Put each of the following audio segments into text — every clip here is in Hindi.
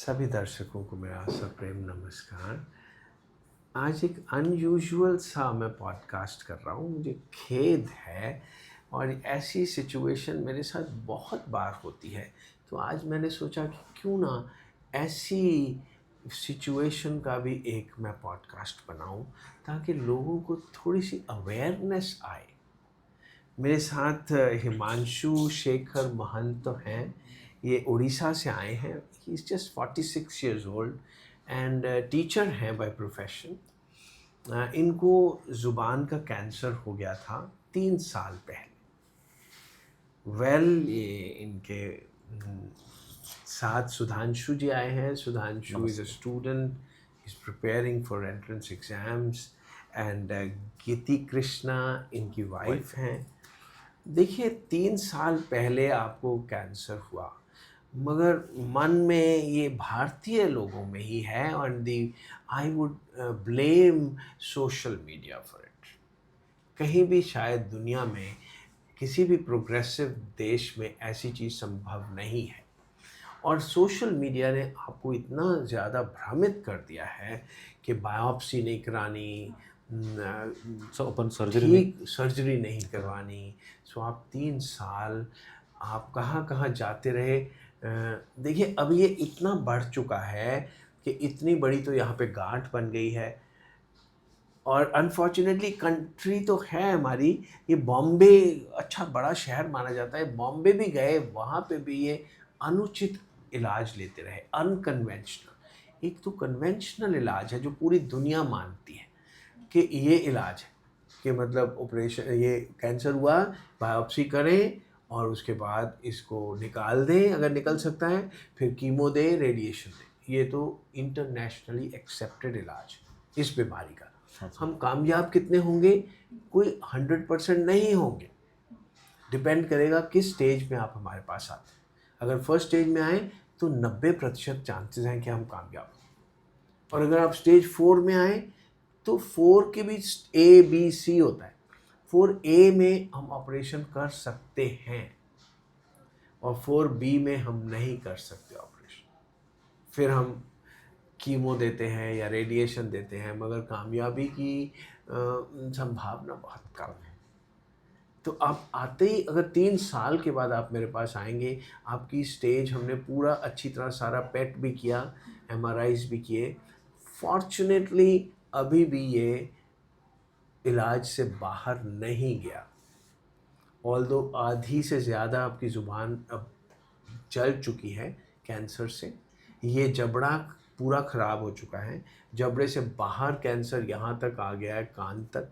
सभी दर्शकों को मेरा सप्रेम नमस्कार। आज एक अनयूजुअल सा मैं पॉडकास्ट कर रहा हूँ, मुझे खेद है और ऐसी सिचुएशन मेरे साथ बहुत बार होती है। तो आज मैंने सोचा कि क्यों ना ऐसी सिचुएशन का भी एक मैं पॉडकास्ट बनाऊँ ताकि लोगों को थोड़ी सी अवेयरनेस आए। मेरे साथ हिमांशु शेखर महंत हैं। ये उड़ीसा से आए हैं। He is just 46 years old and teacher हैं बाय प्रोफेशन। इनको ज़ुबान का कैंसर हो गया था 3 साल पहले। ये इनके साथ सुधांशु जी आए हैं। सुधांशु इज़ अ नमस्ते। Student, is preparing for entrance exams and गीति कृष्णा इनकी वाइफ हैं। देखिए 3 साल पहले आपको कैंसर हुआ, मगर मन में ये भारतीय लोगों में ही है और the I would blame social media for it. कहीं भी शायद दुनिया में किसी भी प्रोग्रेसिव देश में ऐसी चीज़ संभव नहीं है और सोशल मीडिया ने आपको इतना ज़्यादा भ्रमित कर दिया है कि बायोप्सी नहीं करानी, ओपन सर्जरी नहीं। ठीक सर्जरी नहीं करवानी। सो आप 3 साल आप कहाँ कहाँ जाते रहे। देखिए अब ये इतना बढ़ चुका है कि इतनी बड़ी तो यहाँ पे गांठ बन गई है और अनफॉर्चुनेटली कंट्री तो है हमारी। ये बॉम्बे अच्छा बड़ा शहर माना जाता है, बॉम्बे भी गए, वहाँ पे भी ये अनुचित इलाज लेते रहे, अनकन्वेंशनल। एक तो कन्वेंशनल इलाज है जो पूरी दुनिया मानती है कि ये इलाज है कि मतलब ऑपरेशन, ये कैंसर हुआ, बायोप्सी करें और उसके बाद इसको निकाल दें अगर निकल सकता है, फिर कीमो दें, रेडिएशन दें। ये तो इंटरनेशनली एक्सेप्टेड इलाज है इस बीमारी का। हम कामयाब कितने होंगे? कोई 100% नहीं होंगे। डिपेंड करेगा किस स्टेज में आप हमारे पास आते हैं। अगर फर्स्ट स्टेज में आए तो 90% चांसेस हैं कि हम कामयाब हों। और अगर आप स्टेज 4 में आए तो 4 के भी ए बी सी होता है। 4A में हम ऑपरेशन कर सकते हैं और 4B में हम नहीं कर सकते ऑपरेशन। फिर हम कीमो देते हैं या रेडिएशन देते हैं, मगर कामयाबी की संभावना बहुत कम है। तो आप आते ही अगर 3 साल के बाद आप मेरे पास आएंगे, आपकी स्टेज हमने पूरा अच्छी तरह सारा पेट भी किया, MRIs भी किए। फॉर्चुनेटली अभी भी ये इलाज से बाहर नहीं गया। ऑल्दो आधी से ज़्यादा आपकी ज़ुबान अब जल चुकी है कैंसर से। ये जबड़ा पूरा ख़राब हो चुका है, जबड़े से बाहर कैंसर यहाँ तक आ गया है, कान तक।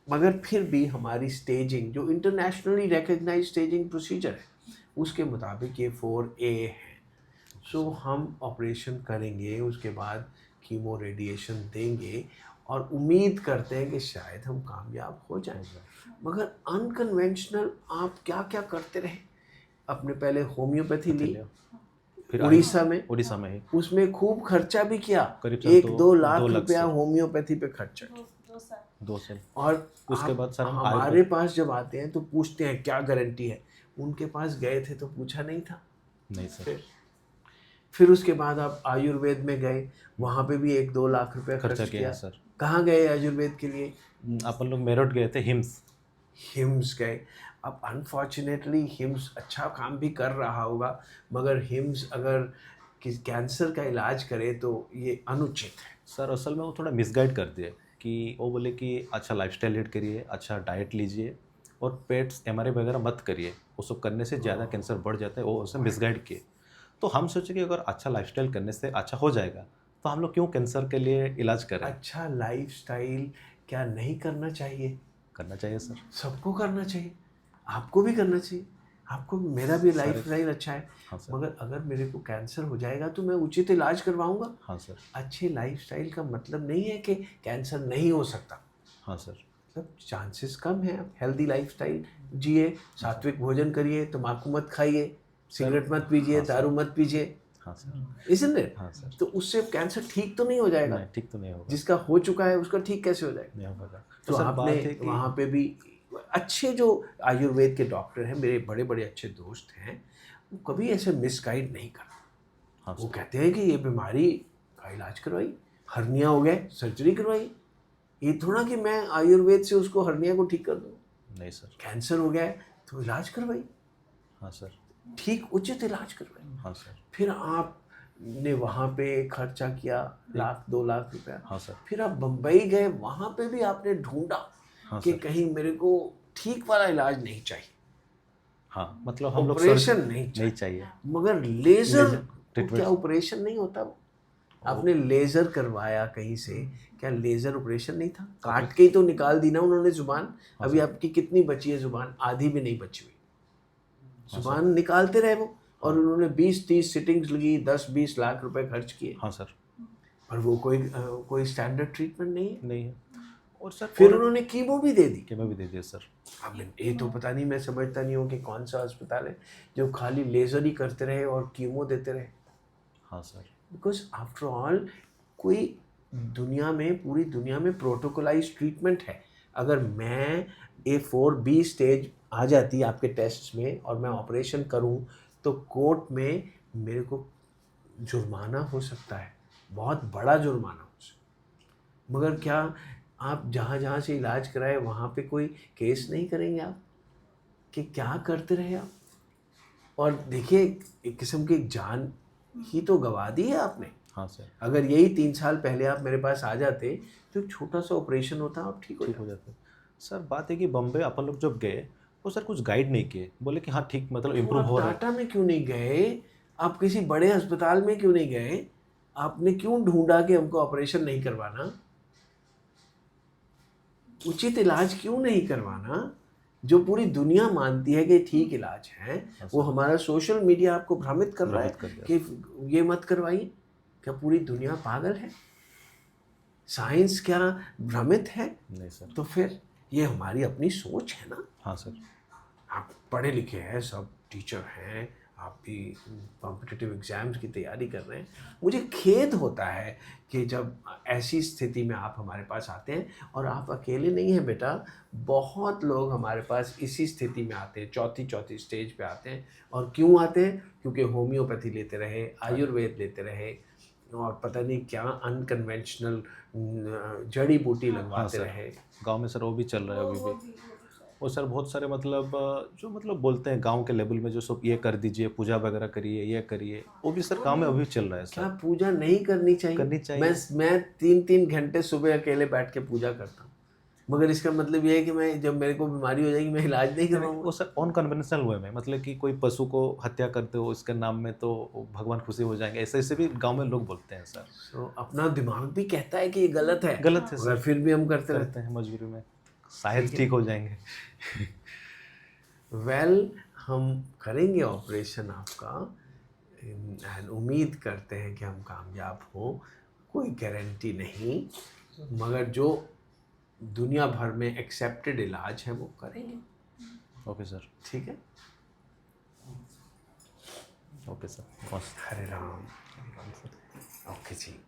मगर फिर भी हमारी स्टेजिंग जो इंटरनेशनली रिकग्नाइज्ड स्टेजिंग प्रोसीजर है उसके मुताबिक ये 4A है। सो हम ऑपरेशन करेंगे, उसके बाद कीमो रेडिएशन देंगे और उम्मीद करते हैं कि शायद हम कामयाब हो जाएंगे। मगर अनकन्वेंशनल आप क्या क्या करते रहे। अपने पहले होम्योपैथी ली फिर उड़ीसा में ही उसमें खूब खर्चा भी किया, करीब 1-2 लाख 2 लाख रुपया से होम्योपैथी पे खर्चा किया। 2 साल। और उसके बाद आप सर हम हमारे पास जब आते हैं तो पूछते हैं क्या गारंटी है। उनके पास गए थे तो पूछा नहीं था। नहीं सर, फिर उसके बाद आप आयुर्वेद में गए, वहाँ पे भी 1-2 लाख रुपया खर्चा खर्च किया किया। है सर। कहाँ गए आयुर्वेद के लिए? अपन लोग मेरठ गए थे, हिम्स गए। अब अनफॉर्चुनेटली हिम्स अच्छा काम भी कर रहा होगा, मगर हिम्स अगर कैंसर का इलाज करे तो ये अनुचित है। सर असल में वो थोड़ा मिसगाइड कर दिए कि वो बोले कि अच्छा लाइफस्टाइल लीड करिए, अच्छा डाइट लीजिए और पेट्स MRI वगैरह मत करिए, वो सब करने से ज़्यादा कैंसर बढ़ जाता है, वो उसे मिसगाइड किए। तो हम सोचे कि अगर अच्छा लाइफस्टाइल करने से अच्छा हो जाएगा तो हम लोग क्यों कैंसर के लिए इलाज करें। अच्छा लाइफस्टाइल क्या नहीं करना चाहिए? करना चाहिए सर। सबको करना चाहिए, आपको भी करना चाहिए। आपको, मेरा भी लाइफ सर स्टाइल अच्छा है, हाँ सर। मगर अगर मेरे को कैंसर हो जाएगा तो मैं उचित इलाज करवाऊंगा। हाँ सर। अच्छे लाइफस्टाइल का मतलब नहीं है कि कैंसर नहीं हो सकता। हाँ सर। मतलब चांसेस कम है। आप हेल्दी लाइफस्टाइल जिए, सात्विक भोजन करिए, तम्बाकू मत खाइए, सिगरेट मत पीजिए, हाँ सर। दारू मत पीजिए, हाँ सर। इसn't it? हाँ सर। तो उससे कैंसर ठीक तो नहीं हो जाएगा। नहीं, ठीक तो नहीं होगा। जिसका हो चुका है उसका ठीक कैसे हो जाएगा? नहीं होगा। तो सर आपने बात है कि वहाँ पे भी अच्छे जो आयुर्वेद के डॉक्टर हैं, मेरे बड़े बड़े अच्छे दोस्त हैं, वो कभी ऐसे मिसगाइड नहीं करते। हाँ वो सर। कहते हैं कि ये बीमारी का इलाज करवाई, हर्निया हो गया सर्जरी करवाई। ये थोड़ा कि मैं आयुर्वेद से उसको हर्निया को ठीक कर दूँ। नहीं सर। कैंसर हो गया है तो इलाज करवाई, हाँ सर। ठीक उचित इलाज करवाई। हाँ सर। फिर आपने वहाँ पे खर्चा किया लाख 2 लाख रुपया। हाँ सर। फिर आप बम्बई गए, वहाँ पे भी आपने ढूंढा हाँ कि सर। कहीं मेरे को ठीक वाला इलाज नहीं चाहिए, हाँ मतलब हम लोग ऑपरेशन नहीं नहीं चाहिए। मगर लेजर लेजर वो ट्रीटमेंट। क्या ऑपरेशन नहीं होता वो? आपने लेजर करवाया कहीं से, क्या लेजर ऑपरेशन नहीं था? काट के ही तो निकाल दी ना उन्होंने जुबान। हाँ अभी सर। आपकी कितनी बची है जुबान? आधी भी नहीं बची हुई। हाँ सर। जुबान निकालते रहे वो, और हाँ। उन्होंने 20-30 सिटिंग्स लगी, 10-20 लाख रुपए खर्च किए, हाँ सर। पर वो कोई स्टैंडर्ड ट्रीटमेंट नहीं है। नहीं है। और सर फिर और उन्होंने कीमो भी दे दी। कीमो भी दे दिया सर। अब ये तो पता नहीं, मैं समझता नहीं हूँ कि कौन सा अस्पताल है जो खाली लेजर ही करते रहे और कीमो देते रहे। हाँ सर। बिकॉज आफ्टर ऑल कोई दुनिया में, पूरी दुनिया में प्रोटोकोलाइज ट्रीटमेंट है। अगर मैं A4B स्टेज आ जाती है आपके टेस्ट में और मैं ऑपरेशन करूं तो कोर्ट में मेरे को जुर्माना हो सकता है, बहुत बड़ा जुर्माना हो सकता है। मगर क्या आप जहाँ जहाँ से इलाज कराए वहाँ पे कोई केस नहीं करेंगे आप कि क्या करते रहे आप? और देखिए, एक किस्म की जान ही तो गंवा दी है आपने। हाँ सर। अगर यही 3 साल पहले आप मेरे पास आ जाते तो एक छोटा सा ऑपरेशन होता, आप ठीक हो ठीक हो जाते। जाते। सर बात है कि बम्बे अपन लोग जब गए वो सर कुछ गाइड नहीं किए, बोले कि हाँ ठीक मतलब तो इम्प्रूव आप हो रहा है। टाटा में क्यों नहीं गए? आप किसी बड़े अस्पताल में क्यों नहीं गए? आपने क्यों ढूंढा कि हमको ऑपरेशन नहीं करवाना? उचित इलाज क्यों नहीं करवाना जो पूरी दुनिया मानती है कि ठीक इलाज है? हाँ वो सर। हमारा सोशल मीडिया आपको भ्रमित कर रहा है भ्रमित कर दिया। कि ये मत करवाइए। क्या पूरी दुनिया पागल है? साइंस क्या भ्रमित है? नहीं सर। तो फिर ये हमारी अपनी सोच है ना। हाँ सर। आप पढ़े लिखे हैं, सब टीचर हैं, आप भी कॉम्पिटिटिव एग्ज़ाम्स की तैयारी कर रहे हैं। मुझे खेद होता है कि जब ऐसी स्थिति में आप हमारे पास आते हैं, और आप अकेले नहीं हैं बेटा, बहुत लोग हमारे पास इसी स्थिति में आते हैं, चौथी स्टेज पे आते हैं। और क्यों आते हैं? क्योंकि होम्योपैथी लेते रहे, आयुर्वेद लेते रहे, और पता नहीं क्या अनकन्वेंशनल जड़ी बूटी हाँ लगवाते सर। रहे। गांव में सर वो भी चल रहा है अभी भी। और सर बहुत सारे मतलब जो मतलब बोलते हैं गांव के लेवल में जो सब ये कर दीजिए, पूजा वगैरह करिए, ये करिए, वो भी सर गांव में अभी चल रहा है क्या सर। पूजा नहीं करनी चाहिए? करनी चाहिए। मैं 3-3 घंटे सुबह अकेले बैठ के पूजा करता हूँ, मगर इसका मतलब ये है कि मैं, जब मेरे को बीमारी हो जाएगी, मैं इलाज नहीं नहीं, करवाऊंगा। वो सर अनकन्वेंशनल वे में मतलब कि कोई पशु को हत्या करते हो इसके नाम में तो भगवान खुशी हो जाएंगे, ऐसे ऐसे भी गांव में लोग बोलते हैं सर। तो अपना दिमाग भी कहता है कि ये गलत है, गलत है मगर सर। फिर भी हम करते रहते करते हैं मजबूरी में, ठीक शायद है। ठीक हो जाएंगे। वेल, हम करेंगे ऑपरेशन आपका, एंड उम्मीद करते हैं कि हम कामयाब हों। कोई गारंटी नहीं, मगर जो दुनिया भर में एक्सेप्टेड इलाज है वो करेंगे। Okay sir. ठीक है। Okay sir. Hare Ram. Okay जी।